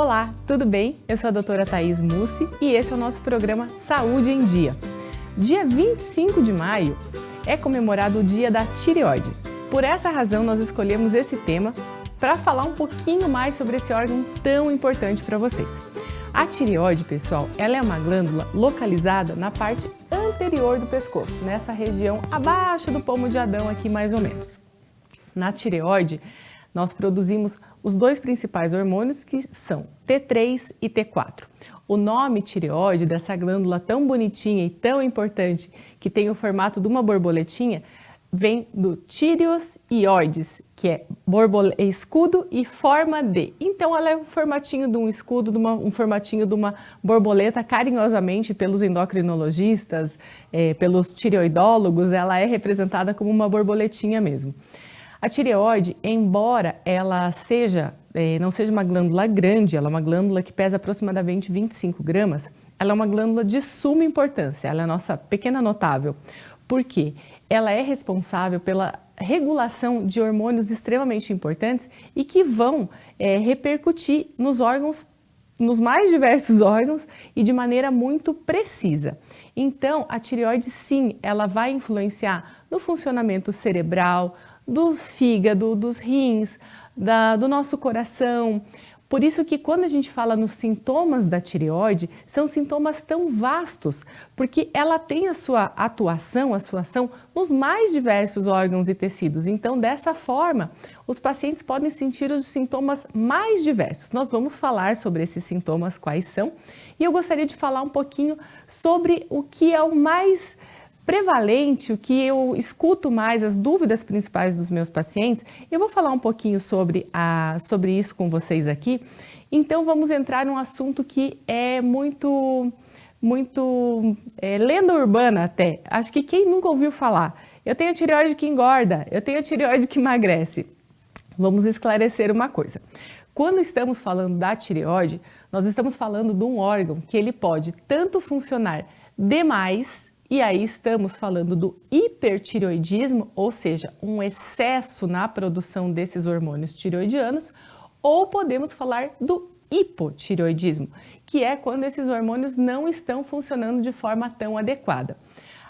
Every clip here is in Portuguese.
Olá, tudo bem? Eu sou a doutora Thaís Mussi e esse é o nosso programa Saúde em Dia. Dia 25 de maio é comemorado o Dia da Tireoide. Por essa razão, nós escolhemos esse tema para falar um pouquinho mais sobre esse órgão tão importante para vocês. A tireoide, pessoal, ela é uma glândula localizada na parte anterior do pescoço, nessa região abaixo do pomo de Adão aqui mais ou menos. Na tireoide, nós produzimos os dois principais hormônios que são T3 e T4. O nome tireoide dessa glândula tão bonitinha e tão importante que tem o formato de uma borboletinha vem do Tireos ioides, que é escudo e forma de. Então ela é um formatinho de um escudo, um formatinho de uma borboleta, carinhosamente pelos endocrinologistas, pelos tireoidólogos, ela é representada como uma borboletinha mesmo. A tireoide, embora ela não seja uma glândula grande, ela é uma glândula que pesa aproximadamente 25 gramas, ela é uma glândula de suma importância, ela é a nossa pequena notável. Por quê? Ela é responsável pela regulação de hormônios extremamente importantes e que vão repercutir nos órgãos, nos mais diversos órgãos e de maneira muito precisa. Então, a tireoide sim, ela vai influenciar no funcionamento cerebral, do fígado, dos rins, do nosso coração. Por isso que quando a gente fala nos sintomas da tireoide, são sintomas tão vastos, porque ela tem a sua atuação, a sua ação nos mais diversos órgãos e tecidos. Então, dessa forma, os pacientes podem sentir os sintomas mais diversos. Nós vamos falar sobre esses sintomas, quais são, e eu gostaria de falar um pouquinho sobre o que é o mais prevalente, o que eu escuto mais, as dúvidas principais dos meus pacientes. Eu vou falar um pouquinho sobre isso com vocês aqui. Então vamos entrar num assunto que é muito lenda urbana até. Acho que quem nunca ouviu falar, eu tenho a tireoide que engorda, eu tenho a tireoide que emagrece. Vamos esclarecer uma coisa. Quando estamos falando da tireoide, nós estamos falando de um órgão que ele pode tanto funcionar demais. E aí estamos falando do hipertireoidismo, ou seja, um excesso na produção desses hormônios tireoidianos, ou podemos falar do hipotireoidismo, que é quando esses hormônios não estão funcionando de forma tão adequada.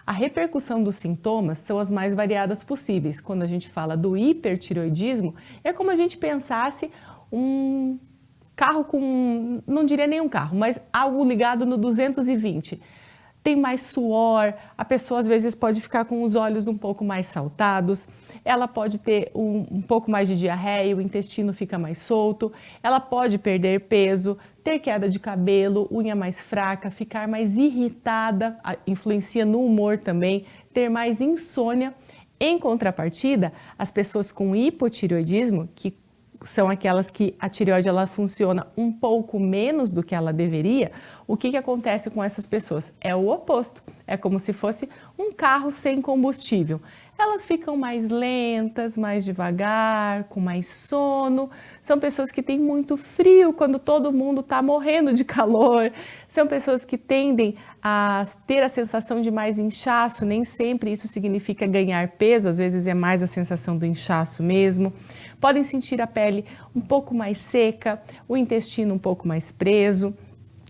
A repercussão dos sintomas são as mais variadas possíveis. Quando a gente fala do hipertireoidismo, é como a gente pensasse um carro com, não diria nem um carro, mas algo ligado no 220. Tem mais suor, a pessoa às vezes pode ficar com os olhos um pouco mais saltados, ela pode ter um pouco mais de diarreia, o intestino fica mais solto, ela pode perder peso, ter queda de cabelo, unha mais fraca, ficar mais irritada, influencia no humor também, ter mais insônia. Em contrapartida, as pessoas com hipotireoidismo, que são aquelas que a tireoide ela funciona um pouco menos do que ela deveria, o que acontece com essas pessoas? É o oposto, é como se fosse um carro sem combustível. Elas ficam mais lentas, mais devagar, com mais sono, são pessoas que têm muito frio quando todo mundo está morrendo de calor, são pessoas que tendem a ter a sensação de mais inchaço, nem sempre isso significa ganhar peso, às vezes é mais a sensação do inchaço mesmo. Podem sentir a pele um pouco mais seca, o intestino um pouco mais preso.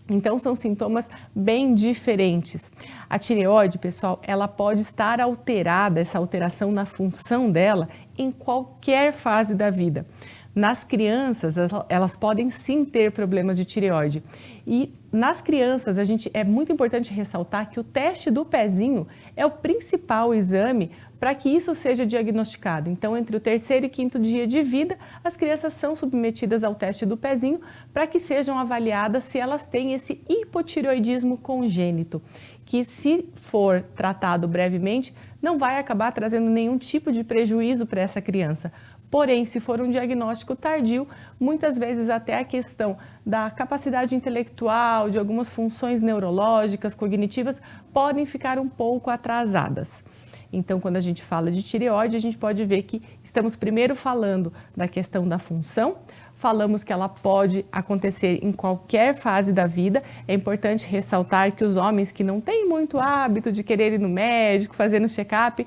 Então, são sintomas bem diferentes. A tireoide, pessoal, ela pode estar alterada, essa alteração na função dela, em qualquer fase da vida. Nas crianças, elas podem sim ter problemas de tireoide. E nas crianças, é muito importante ressaltar que o teste do pezinho é o principal exame para que isso seja diagnosticado. Então, entre o 3º e 5º dia de vida, as crianças são submetidas ao teste do pezinho para que sejam avaliadas se elas têm esse hipotireoidismo congênito, que se for tratado brevemente, não vai acabar trazendo nenhum tipo de prejuízo para essa criança. Porém, se for um diagnóstico tardio, muitas vezes até a questão da capacidade intelectual, de algumas funções neurológicas, cognitivas, podem ficar um pouco atrasadas. Então, quando a gente fala de tireoide, a gente pode ver que estamos primeiro falando da questão da função, falamos que ela pode acontecer em qualquer fase da vida. É importante ressaltar que os homens que não têm muito hábito de querer ir no médico, fazendo check-up,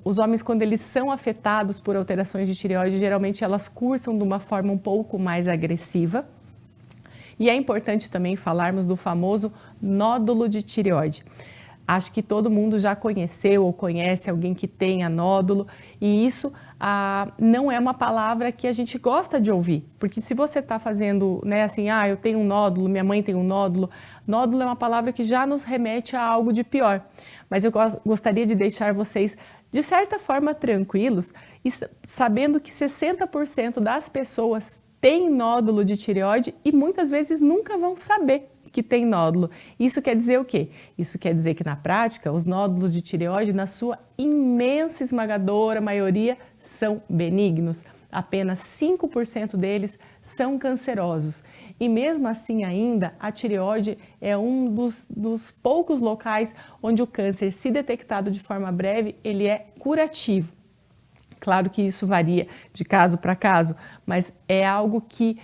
os homens, quando eles são afetados por alterações de tireoide, geralmente elas cursam de uma forma um pouco mais agressiva. E é importante também falarmos do famoso nódulo de tireoide. Acho que todo mundo já conheceu ou conhece alguém que tenha nódulo, e isso não é uma palavra que a gente gosta de ouvir, porque se você está fazendo, né, assim, eu tenho um nódulo, minha mãe tem um nódulo, nódulo é uma palavra que já nos remete a algo de pior. Mas eu gostaria de deixar vocês, de certa forma, tranquilos, sabendo que 60% das pessoas têm nódulo de tireoide e muitas vezes nunca vão saber que tem nódulo. Isso quer dizer o quê? Isso quer dizer que na prática os nódulos de tireoide, na sua imensa esmagadora maioria, são benignos. Apenas 5% deles são cancerosos. E mesmo assim ainda, a tireoide é um dos poucos locais onde o câncer, se detectado de forma breve, ele é curativo. Claro que isso varia de caso para caso, mas é algo que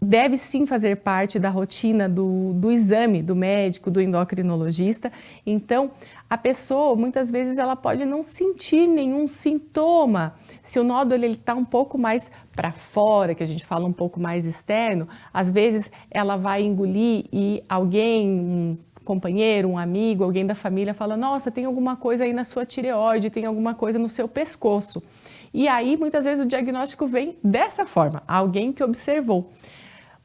deve sim fazer parte da rotina do exame do médico, do endocrinologista. Então, a pessoa, muitas vezes, ela pode não sentir nenhum sintoma. Se o nódulo está um pouco mais para fora, que a gente fala um pouco mais externo, às vezes ela vai engolir e alguém, um companheiro, um amigo, alguém da família fala: nossa, tem alguma coisa aí na sua tireoide, tem alguma coisa no seu pescoço. E aí, muitas vezes, o diagnóstico vem dessa forma, alguém que observou.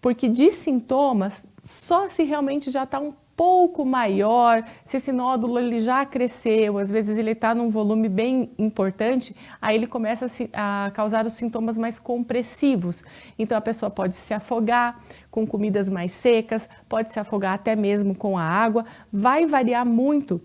Porque de sintomas, só se realmente já está um pouco maior, se esse nódulo ele já cresceu, às vezes ele está num volume bem importante, aí ele começa a causar os sintomas mais compressivos. Então a pessoa pode se afogar com comidas mais secas, pode se afogar até mesmo com a água, vai variar muito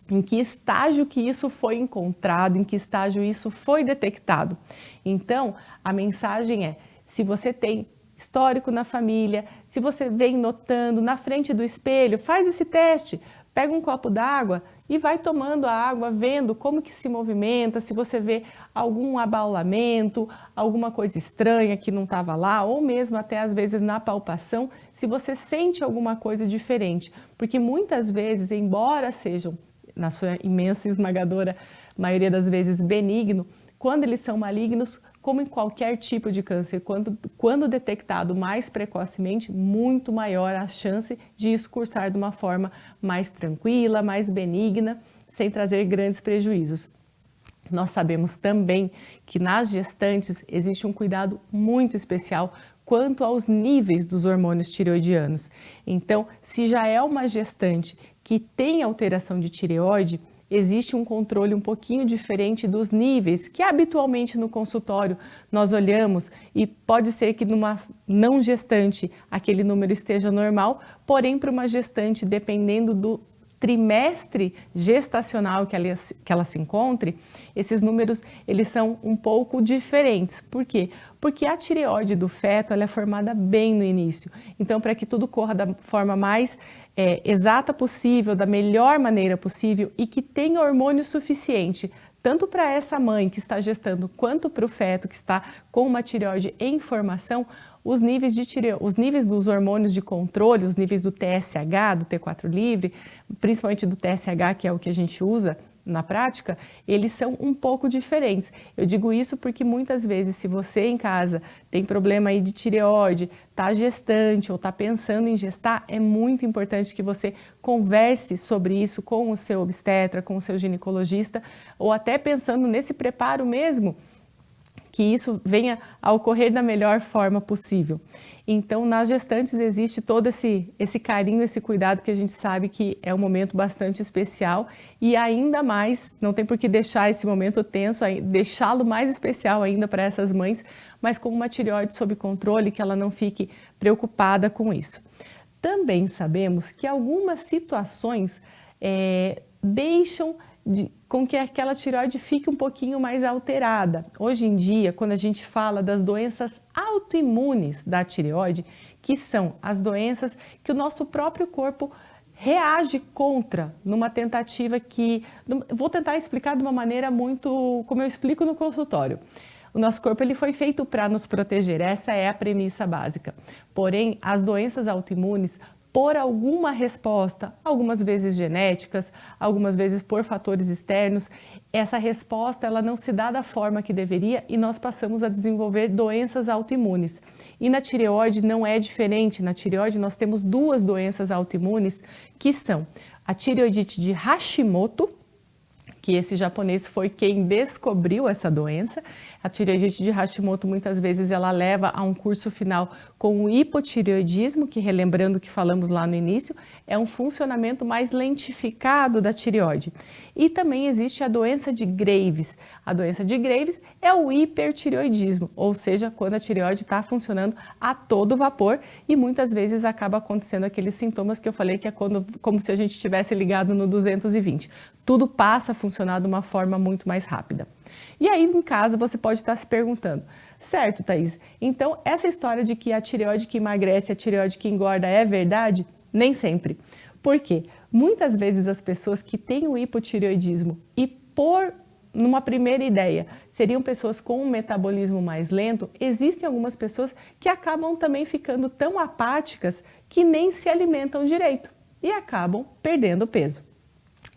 em que estágio que isso foi encontrado, em que estágio isso foi detectado. Então a mensagem é: se você tem histórico na família, se você vem notando na frente do espelho, faz esse teste, pega um copo d'água e vai tomando a água, vendo como que se movimenta, se você vê algum abaulamento, alguma coisa estranha que não estava lá, ou mesmo até às vezes na palpação, se você sente alguma coisa diferente, porque muitas vezes, embora sejam, na sua imensa esmagadora maioria das vezes, benigno, quando eles são malignos, como em qualquer tipo de câncer, quando detectado mais precocemente, muito maior a chance de isso cursar de uma forma mais tranquila, mais benigna, sem trazer grandes prejuízos. Nós sabemos também que nas gestantes existe um cuidado muito especial quanto aos níveis dos hormônios tireoidianos. Então, se já é uma gestante que tem alteração de tireoide, existe um controle um pouquinho diferente dos níveis que habitualmente no consultório nós olhamos, e pode ser que numa não gestante aquele número esteja normal, porém para uma gestante, dependendo do trimestre gestacional que ela se encontre, esses números eles são um pouco diferentes. Por quê? Porque a tireoide do feto ela é formada bem no início. Então, para que tudo corra da forma mais exata possível, da melhor maneira possível e que tenha hormônio suficiente, tanto para essa mãe que está gestando, quanto para o feto que está com uma tireoide em formação, os níveis dos hormônios de controle, os níveis do TSH, do T4 livre, principalmente do TSH, que é o que a gente usa na prática, eles são um pouco diferentes. Eu digo isso porque muitas vezes, se você em casa tem problema aí de tireoide, está gestante ou está pensando em gestar, é muito importante que você converse sobre isso com o seu obstetra, com o seu ginecologista, ou até pensando nesse preparo mesmo, que isso venha a ocorrer da melhor forma possível. Então, nas gestantes existe todo esse carinho, esse cuidado que a gente sabe que é um momento bastante especial, e ainda mais, não tem por que deixar esse momento tenso, deixá-lo mais especial ainda para essas mães, mas com uma tireoide sob controle, que ela não fique preocupada com isso. Também sabemos que algumas situações deixam com que aquela tireoide fique um pouquinho mais alterada. Hoje em dia, quando a gente fala das doenças autoimunes da tireoide, que são as doenças que o nosso próprio corpo reage contra, numa tentativa que... Vou tentar explicar de uma maneira muito... como eu explico no consultório. O nosso corpo ele foi feito para nos proteger, essa é a premissa básica. Porém, as doenças autoimunes, por alguma resposta, algumas vezes genéticas, algumas vezes por fatores externos, essa resposta ela não se dá da forma que deveria e nós passamos a desenvolver doenças autoimunes. E na tireoide não é diferente. Na tireoide nós temos duas doenças autoimunes que são a tireoidite de Hashimoto, que esse japonês foi quem descobriu essa doença. A tireoidite de Hashimoto muitas vezes ela leva a um curso final com o hipotireoidismo, que relembrando o que falamos lá no início, é um funcionamento mais lentificado da tireoide. E também existe a doença de Graves. A doença de Graves é o hipertireoidismo, ou seja, quando a tireoide está funcionando a todo vapor e muitas vezes acaba acontecendo aqueles sintomas que eu falei que é como se a gente tivesse ligado no 220. Tudo passa a funcionar de uma forma muito mais rápida. E aí em casa você pode estar se perguntando, certo, Thaís, então essa história de que a tireoide que emagrece, a tireoide que engorda é verdade? Nem sempre. Por quê? Muitas vezes as pessoas que têm o hipotireoidismo e numa primeira ideia, seriam pessoas com um metabolismo mais lento, existem algumas pessoas que acabam também ficando tão apáticas que nem se alimentam direito e acabam perdendo peso.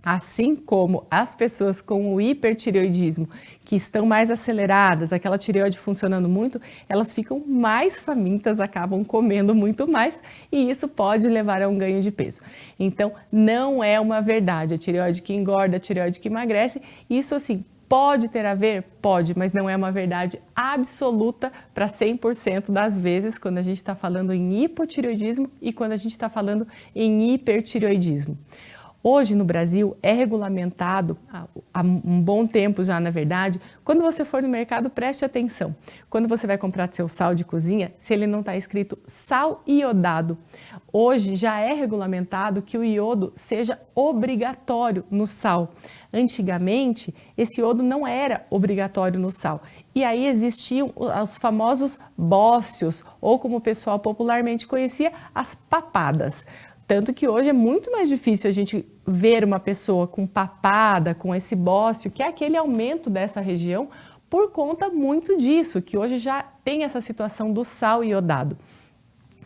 Assim como as pessoas com o hipertireoidismo, que estão mais aceleradas, aquela tireoide funcionando muito, elas ficam mais famintas, acabam comendo muito mais e isso pode levar a um ganho de peso. Então, não é uma verdade a tireoide que engorda, a tireoide que emagrece, isso assim, pode ter a ver? Pode, mas não é uma verdade absoluta para 100% das vezes quando a gente está falando em hipotireoidismo e quando a gente está falando em hipertireoidismo. Hoje no Brasil é regulamentado, há um bom tempo já na verdade, quando você for no mercado preste atenção, quando você vai comprar seu sal de cozinha, se ele não está escrito sal iodado, hoje já é regulamentado que o iodo seja obrigatório no sal. Antigamente esse iodo não era obrigatório no sal e aí existiam os famosos bócios ou como o pessoal popularmente conhecia, as papadas. Tanto que hoje é muito mais difícil a gente ver uma pessoa com papada, com esse bócio, que é aquele aumento dessa região, por conta muito disso, que hoje já tem essa situação do sal iodado.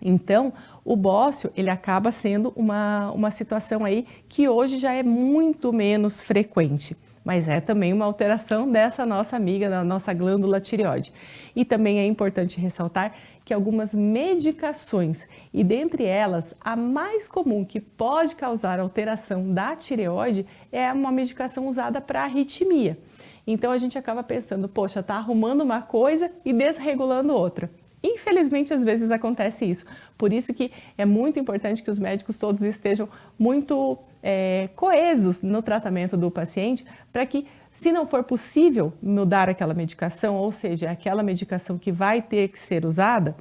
Então, o bócio, ele acaba sendo uma situação aí que hoje já é muito menos frequente. Mas é também uma alteração dessa nossa amiga, da nossa glândula tireoide. E também é importante ressaltar que algumas medicações, e dentre elas, a mais comum que pode causar alteração da tireoide é uma medicação usada para arritmia. Então a gente acaba pensando, poxa, tá arrumando uma coisa e desregulando outra. Infelizmente, às vezes acontece isso. Por isso que é muito importante que os médicos todos estejam muito coesos no tratamento do paciente, para que, se não for possível mudar aquela medicação, ou seja, aquela medicação que vai ter que ser usada,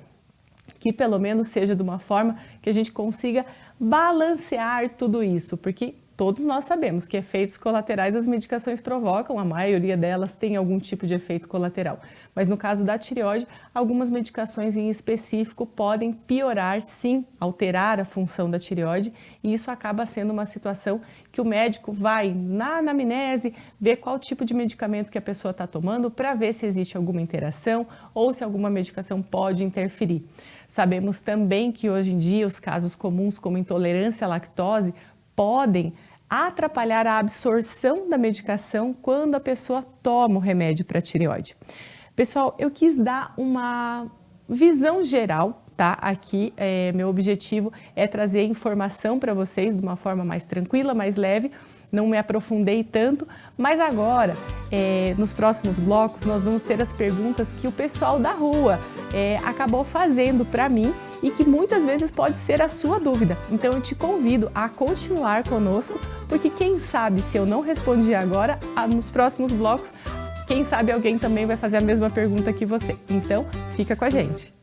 que pelo menos seja de uma forma que a gente consiga balancear tudo isso, porque todos nós sabemos que efeitos colaterais as medicações provocam, a maioria delas tem algum tipo de efeito colateral. Mas no caso da tireoide, algumas medicações em específico podem piorar, sim, alterar a função da tireoide, e isso acaba sendo uma situação que o médico vai na anamnese ver qual tipo de medicamento que a pessoa está tomando para ver se existe alguma interação ou se alguma medicação pode interferir. Sabemos também que hoje em dia os casos comuns como intolerância à lactose podem atrapalhar a absorção da medicação quando a pessoa toma o remédio para tireoide. Pessoal, eu quis dar uma visão geral, tá? Aqui, meu objetivo é trazer informação para vocês de uma forma mais tranquila, mais leve. Não me aprofundei tanto, mas agora, nos próximos blocos, nós vamos ter as perguntas que o pessoal da rua acabou fazendo para mim e que muitas vezes pode ser a sua dúvida. Então eu te convido a continuar conosco, porque quem sabe se eu não respondi agora, nos próximos blocos, quem sabe alguém também vai fazer a mesma pergunta que você. Então, fica com a gente!